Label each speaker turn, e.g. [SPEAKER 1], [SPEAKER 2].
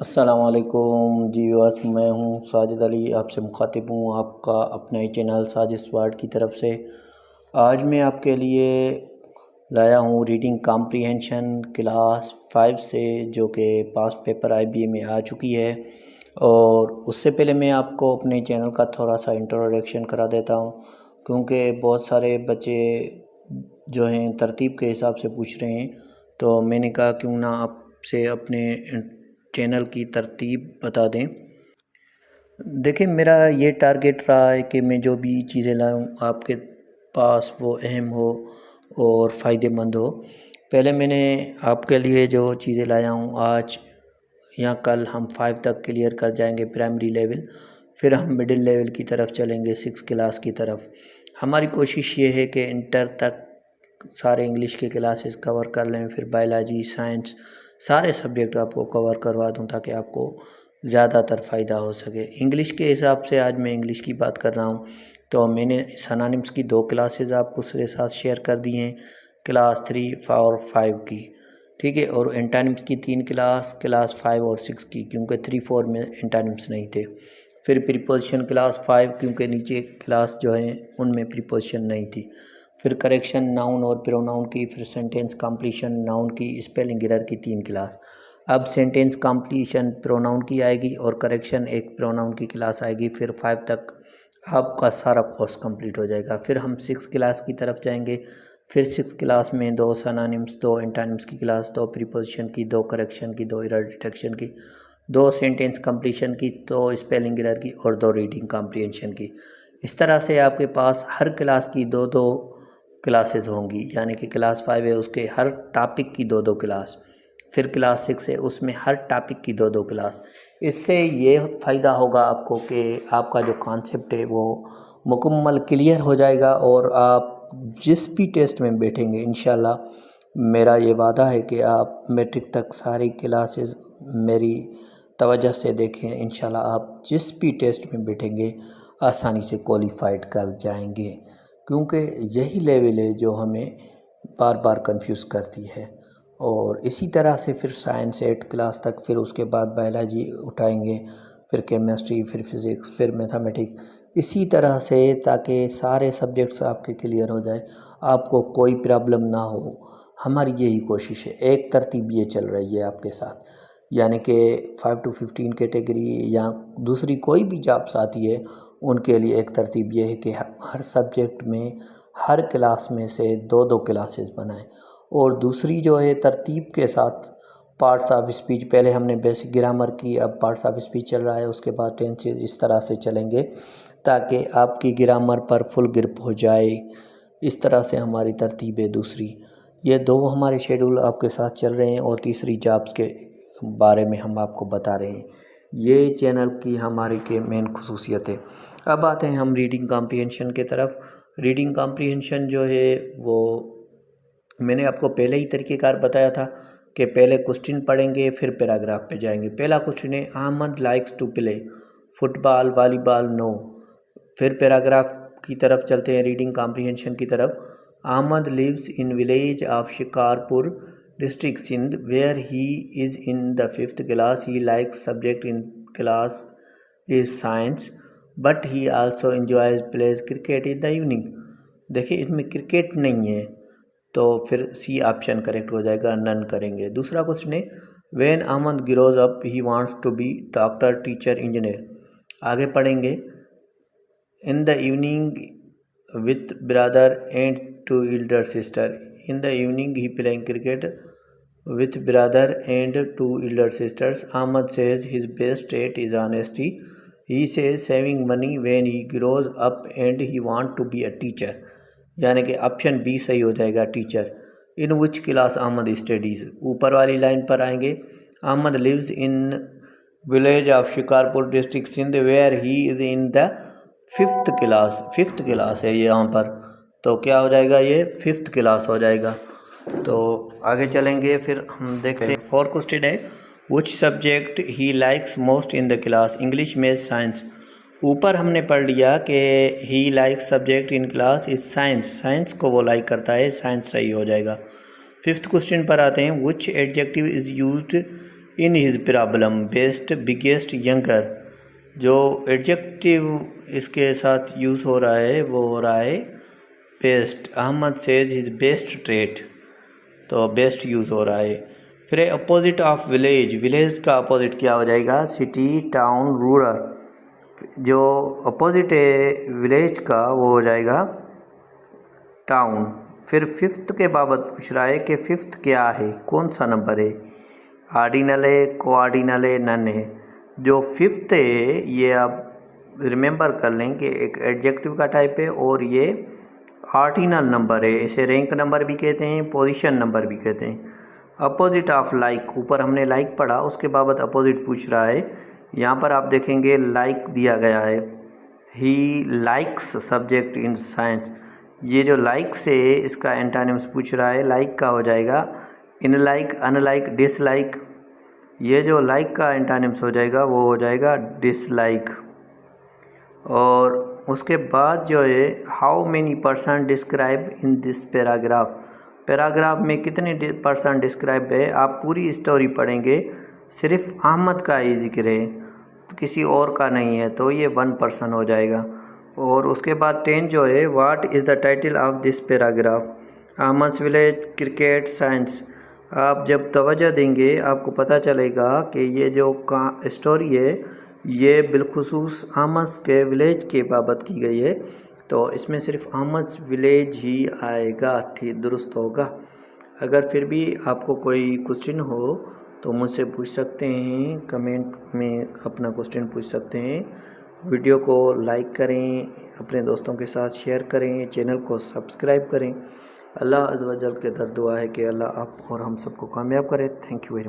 [SPEAKER 1] अस्सलामुअलैकुम जी व्यूअर्स, मैं हूं साजिद अली, आपसे मुखातिब हूं आपका अपने चैनल साजिद वर्ड की तरफ से। आज मैं आपके लिए लाया हूं रीडिंग कॉम्प्रिहेंशन क्लास 5 से, जो कि पास्ट पेपर आईबीए में आ चुकी है। और उससे पहले मैं आपको अपने चैनल का थोड़ा सा इंट्रोडक्शन करा देता हूं, क्योंकि बहुत सारे बच्चे जो हैं तरतीब के हिसाब से पूछ रहे हैं, तो मैंने कहा क्यों ना आपसे अपने चैनल की तरतीब बता दें। देखिए, मेरा ये टारगेट रहा है कि मैं जो भी चीज़ें लाऊं आपके पास वो अहम हो और फ़ायदेमंद हो। पहले मैंने आपके लिए जो चीज़ें लाया हूं, आज या कल हम 5 तक क्लियर कर जाएंगे प्राइमरी लेवल, फिर हम मिडिल लेवल की तरफ चलेंगे 6 क्लास की तरफ। हमारी कोशिश ये है कि इंटर तक सारे इंग्लिश के क्लासेस कवर कर लें, फिर बायोलॉजी, साइंस, सारे सब्जेक्ट आपको कवर करवा दूं ताकि आपको ज़्यादातर फ़ायदा हो सके। इंग्लिश के हिसाब से आज मैं इंग्लिश की बात कर रहा हूं, तो मैंने सिनोनिम्स की 2 क्लासेस आपको उसके साथ शेयर कर दी हैं, क्लास 3 और 5 की, ठीक है। और एंटोनिम्स की 3 क्लास 5 और 6 की, क्योंकि 3-4 में एंटोनिम्स नहीं थे। फिर प्रीपोजिशन क्लास 5, क्योंकि नीचे क्लास जो है उनमें प्रीपोजिशन नहीं थी। फिर करेक्शन नाउन और प्रोनाउन की, फिर सेंटेंस कंप्लीशन नाउन की, स्पेलिंग एरर की 3 क्लास। अब सेंटेंस कंप्लीशन प्रोनाउन की आएगी और करेक्शन एक प्रोनाउन की क्लास आएगी। फिर 5 तक आपका सारा कोर्स कंप्लीट हो जाएगा। फिर हम 6 क्लास की तरफ जाएंगे। फिर 6 क्लास में 2 सिनोनिम्स, 2 एंटोनिम्स की क्लास, 2 प्रीपोजिशन की, 2 करेक्शन की, 2 एरर डिटेक्शन की, 2 सेंटेंस कंप्लीशन की, 2 स्पेलिंग एरर की और 2 रीडिंग कॉम्प्रिहेंशन की। इस तरह से आपके पास हर क्लास की 2-2 क्लासेस होंगी, यानी कि क्लास 5 है उसके हर टॉपिक की 2-2 क्लास। फिर क्लास 6 है उसमें हर टॉपिक की 2-2 क्लास। इससे ये फ़ायदा होगा आपको कि आपका जो कॉन्सेप्ट है वो मुकम्मल क्लियर हो जाएगा, और आप जिस भी टेस्ट में बैठेंगे इंशाल्लाह, मेरा ये वादा है कि आप मैट्रिक तक सारी क्लासेस मेरी तवज्जो से देखें। इंशाल्लाह आप जिस भी टेस्ट में बैठेंगे आसानी से क्वालिफाइड कर जाएंगे, क्योंकि यही लेवल है जो हमें बार बार कंफ्यूज करती है। और इसी तरह से फिर साइंस 8 क्लास तक, फिर उसके बाद बायोलॉजी उठाएंगे, फिर केमिस्ट्री, फिर फिज़िक्स, फिर मैथमेटिक्स, इसी तरह से, ताकि सारे सब्जेक्ट्स आपके क्लियर हो जाए, आपको कोई प्रॉब्लम ना हो। हमारी यही कोशिश है। एक तरतीब ये चल रही है आपके साथ, यानी कि 5 to 15 कैटेगरी या दूसरी कोई भी जॉब्स आती है, उनके लिए एक तरतीब ये है कि हर सब्जेक्ट में हर क्लास में से 2-2 क्लासेस बनाएं। और दूसरी जो है तरतीब के साथ पार्ट्स ऑफ स्पीच, पहले हमने बेसिक ग्रामर की, अब पार्ट्स ऑफ स्पीच चल रहा है, उसके बाद टेंसेस, इस तरह से चलेंगे ताकि आपकी ग्रामर पर फुल ग्रिप हो जाए। इस तरह से हमारी तरतीब है दूसरी। ये 2 हमारे शेड्यूल आपके साथ चल रहे हैं, और तीसरी जॉब्स के बारे में हम आपको बता रहे हैं। ये चैनल की हमारी के मेन खसूसियत है। अब आते हैं हम रीडिंग कॉम्प्रिहेंशन के तरफ। रीडिंग कॉम्प्रिहेंशन जो है वो मैंने आपको पहले ही तरीक़ेकार बताया था कि पहले क्वेश्चन पढ़ेंगे, फिर पैराग्राफ पे जाएंगे। पहला क्वेश्चन है, Ahmed likes to play football, volleyball, no. फिर पैराग्राफ की तरफ चलते हैं, रीडिंग कॉम्प्रिहेंशन की तरफ। Ahmed lives in village of Shikarpur, district Sindh, where he is in the 5th class. He likes subject in class is science, but he also enjoys plays cricket in the evening. देखिए, इसमें cricket नहीं है, तो फिर C option correct हो जाएगा, none करेंगे। दूसरा क्वेश्चन है, when Ahmed grows up he wants to be doctor, teacher, engineer. आगे पढ़ेंगे, in the evening with brother and 2 elder sister। In the evening he playing cricket with brother and 2 elder sisters। Ahmad says his best trait is honesty। He says saving money when he grows up and he want to be a teacher। यानी कि option B सही हो जाएगा, teacher. In which class Ahmed studies. ऊपर वाली line पर आएंगे, Ahmed lives in village of Shikarpur, district Sindh, where he is in the 5th class. 5th class है यहाँ पर, तो क्या हो जाएगा, ये 5th क्लास हो जाएगा। तो आगे चलेंगे, फिर हम देखते हैं। 4th क्वेश्चन है, which subject he likes most in the class, English, math, science. ऊपर हमने पढ़ लिया कि ही likes subject in class is science, science को वो लाइक करता है, साइंस सही हो जाएगा। 5th क्वेश्चन पर आते हैं, विच adjective is used in his problem, best, biggest, younger. जो एडजेक्टिव इसके साथ यूज़ हो रहा है वो हो रहा है best. Ahmed says his best trait, तो बेस्ट यूज़ हो रहा है। फिर अपोजिट ऑफ विलेज, विलेज का अपोजिट क्या हो जाएगा? City, town, rural. जो अपोजिट है विलेज का वो हो जाएगा टाउन। फिर फिफ्थ के बाबत पूछ रहा है कि फिफ्थ क्या है, कौन सा नंबर है? आर्डिनल है, कोआर्डिनल है, नन है। जो फिफ्थ है ये आप रिमेंबर कर लें कि एक एडजेक्टिव का टाइप है और ये आर्डिनल नंबर है। इसे रैंक नंबर भी कहते हैं, पोजीशन नंबर भी कहते हैं। अपोजिट ऑफ लाइक, ऊपर हमने लाइक पढ़ा, उसके बाबत अपोजिट पूछ रहा है। यहाँ पर आप देखेंगे लाइक दिया गया है, ही लाइक्स सब्जेक्ट इन साइंस। ये जो लाइक से इसका एंटानिम्स पूछ रहा है, लाइक का हो जाएगा इनलाइक, अनलाइक, डिसलाइक। ये जो लाइक का एंटानिम्स हो जाएगा वो हो जाएगा डिसलाइक। और उसके बाद जो है how many person describe in this paragraph, paragraph में कितने पर्सन डिस्क्राइब है? आप पूरी स्टोरी पढ़ेंगे, सिर्फ अहमद का ही जिक्र है, तो किसी और का नहीं है, तो ये 1 पर्सन हो जाएगा। और उसके बाद 10 जो है what is the title of this paragraph? Ahmed village, cricket, science. आप जब तवज्जो देंगे आपको पता चलेगा कि ये जो स्टोरी है ये बिलखुसूस अहमद के विलेज के बाबत की गई है, तो इसमें सिर्फ अहमद विलेज ही आएगा, ठीक दुरुस्त होगा। अगर फिर भी आपको कोई क्वेश्चन हो तो मुझसे पूछ सकते हैं, कमेंट में अपना क्वेश्चन पूछ सकते हैं। वीडियो को लाइक करें, अपने दोस्तों के साथ शेयर करें, चैनल को सब्सक्राइब करें। अल्लाह अज़्ज़ व जल के दर दुआ है कि अल्लाह आप और हम सबको कामयाब करे। Thank you very much.